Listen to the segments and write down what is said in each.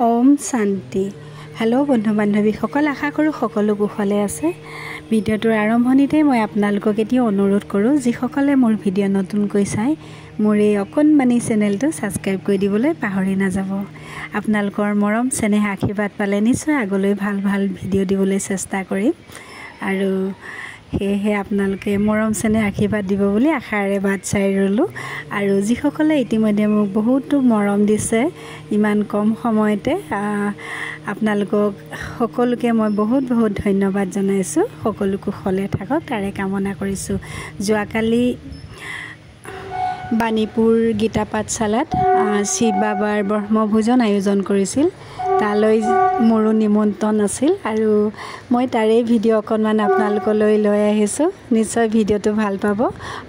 Om Shanti. Hello बंधु बान्धवीসকল, आशा करूँ সকলো কুশলে আছে। ভিডিঅ'টোৰ আৰম্ভণিতে মই আপোনালোকক এতিয়া অনুৰোধ কৰোঁ, যিসকলে মোৰ ভিডিঅ' নতুনকৈ চাই মোৰ এই অকণমানি চেনেলটো ছাবস্ক্ৰাইব কৰি দিবলৈ পাহৰি নাযাব। আপোনালোকৰ মৰম চেনেহ আশীৰ্বাদ পালে নিশ্চয় আগলৈ ভাল ভাল ভিডিঅ' দিবলৈ চেষ্টা কৰিম আৰু সেয়েহে আপোনালোকে মৰম চেনেহ আশীৰ্বাদ দিব বুলি আশাৰে বাট চাই ৰ'লোঁ। আৰু যিসকলে ইতিমধ্যে মোক বহুতো মৰম দিছে ইমান কম সময়তে, আপোনালোকক সকলোকে মই বহুত বহুত ধন্যবাদ জনাইছোঁ। সকলো কুশলে থাকক তাৰে কামনা কৰিছোঁ। যোৱাকালি বাণীপুৰ গীতা পাঠশালাত শিৱ বাবাৰ ব্ৰহ্মভোজন আয়োজন কৰিছিল। তালৈ মোৰো নিমন্ত্ৰণ আছিল আৰু মই তাৰে ভিডিঅ' অকণমান আপোনালোকলৈ লৈ আহিছোঁ। নিশ্চয় ভিডিঅ'টো ভাল পাব,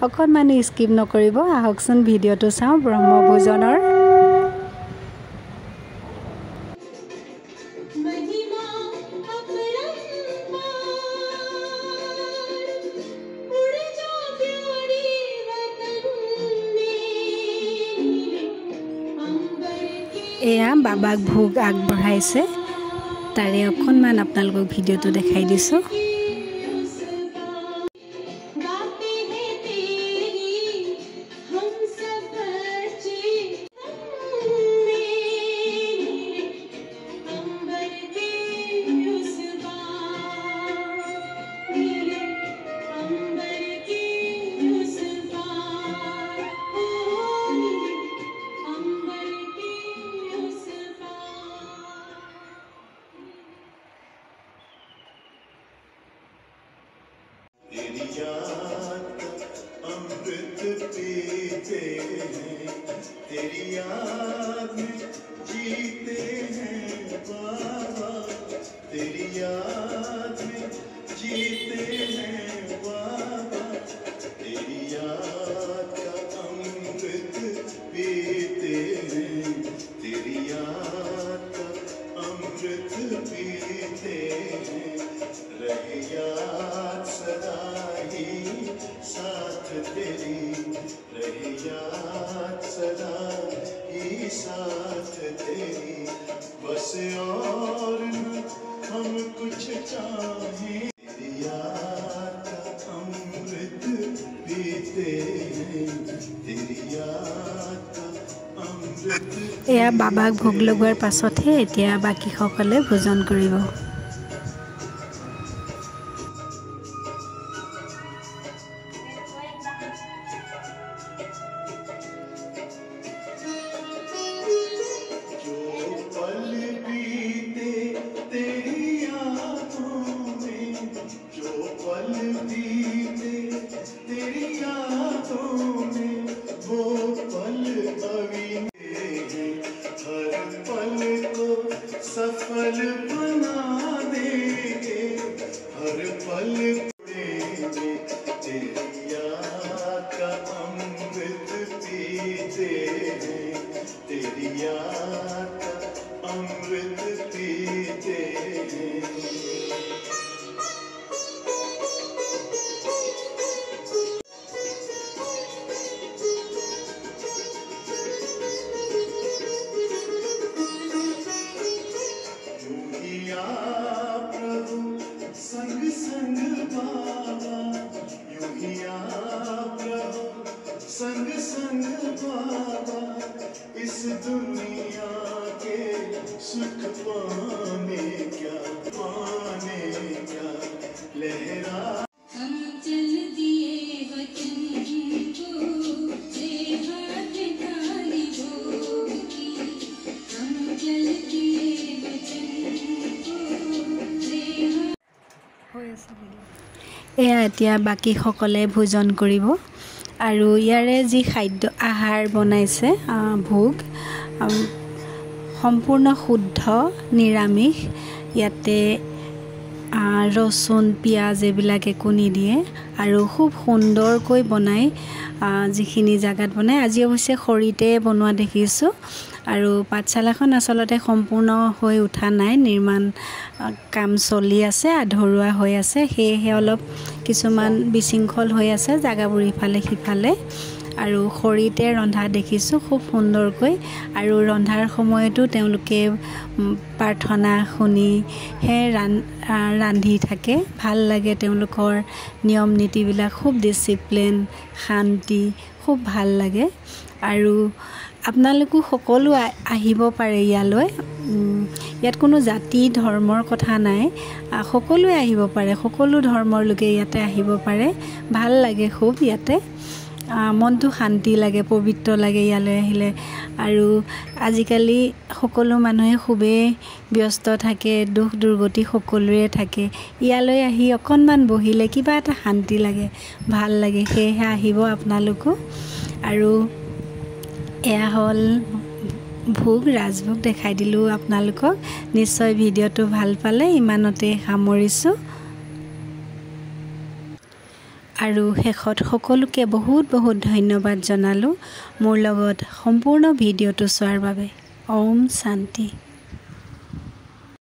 অকণমান স্কিপ নকৰিব। আহকচোন ভিডিঅ'টো চাওঁ ব্ৰহ্মভোজনৰ। এয়া বাবাক ভোগ আগবঢ়াইছে, তাৰে অকণমান আপোনালোকক ভিডিঅ'টো দেখাই দিছোঁ। तेरी याद में जीते हैं बाबा, तेरी याद में जीते हैं बाबा, तेरी याद का अमृत पीते हैं, तेरी याद का अमृत पीते हैं, रहे याद सदा ही साथ तेरी, रहे याद सदा ही साथ तेरी, बस और न हम कुछ चाहें, तेरी याद का अमृत पीते हैं, तेरी याद का अमृत। এয়া বাবাক ভোগ লগোৱাৰ পাছতহে এতিয়া বাকীসকলে ভোজন কৰিব। सफल बना देंगे हर पल देंगे, तेरी याद का अमृत पीते हैं, तेरी याद का अमृत पीते हैं। संग संग बाबा यूं ही आप रहो, संग संग बाबा इस दुनिया के सुख पाने क्या लहरा। हम चल दिए वतन को हाथ थाली भोग की, हम चल दिए वतन এয়া এতিয়া বাকীসকলে ভোজন কৰিব আৰু ইয়াৰে যি খাদ্য আহাৰ বনাইছে ভোগ সম্পূৰ্ণ শুদ্ধ নিৰামিষ। ইয়াতে ৰচুন পিঁয়াজ এইবিলাক একো নিদিয়ে আৰু খুব সুন্দৰকৈ বনাই, যিখিনি জেগাত বনাই। আজি অৱশ্যে খৰিতে বনোৱা দেখিছোঁ আৰু পাঠশালাখন আচলতে সম্পূৰ্ণ হৈ উঠা নাই, নিৰ্মাণ কাম চলি আছে, আধৰুৱা হৈ আছে, সেয়েহে অলপ কিছুমান বিশৃংখল হৈ আছে জেগাবোৰ ইফালে সিফালে। আৰু খৰিতে ৰন্ধা দেখিছোঁ খুব সুন্দৰকৈ আৰু ৰন্ধাৰ সময়তো তেওঁলোকে প্ৰাৰ্থনা শুনিহে ৰান্ধি থাকে ভাল লাগে তেওঁলোকৰ নিয়ম নীতিবিলাক খুব ডিচিপ্লিন শান্তি খুব ভাল লাগে আৰু আপোনালোকো সকলো আহিব পাৰে ইয়ালৈ ইয়াত কোনো জাতি ধৰ্মৰ কথা নাই সকলোৱে আহিব পাৰে সকলো ধৰ্মৰ লোকে ইয়াতে আহিব পাৰে ভাল লাগে খুব ইয়াতে মনটো শান্তি লাগে পবিত্ৰ লাগে ইয়ালৈ আহিলে আৰু আজিকালি সকলো মানুহে খুবেই ব্যস্ত থাকে দুখ দুৰ্গতি সকলোৰে থাকে ইয়ালৈ আহি অকণমান বহিলে কিবা এটা শান্তি লাগে ভাল লাগে সেয়েহে আহিব আপোনালোকো আৰু এয়া হ'ল ভোগ ৰাজভোগ দেখাই দিলোঁ আপোনালোকক নিশ্চয় ভিডিঅ'টো ভাল পালে ইমানতে সামৰিছোঁ আৰু শেষত সকলোকে বহুত বহুত ধন্যবাদ জনালোঁ মোৰ লগত সম্পূৰ্ণ ভিডিঅ'টো চোৱাৰ বাবে ওম শান্তি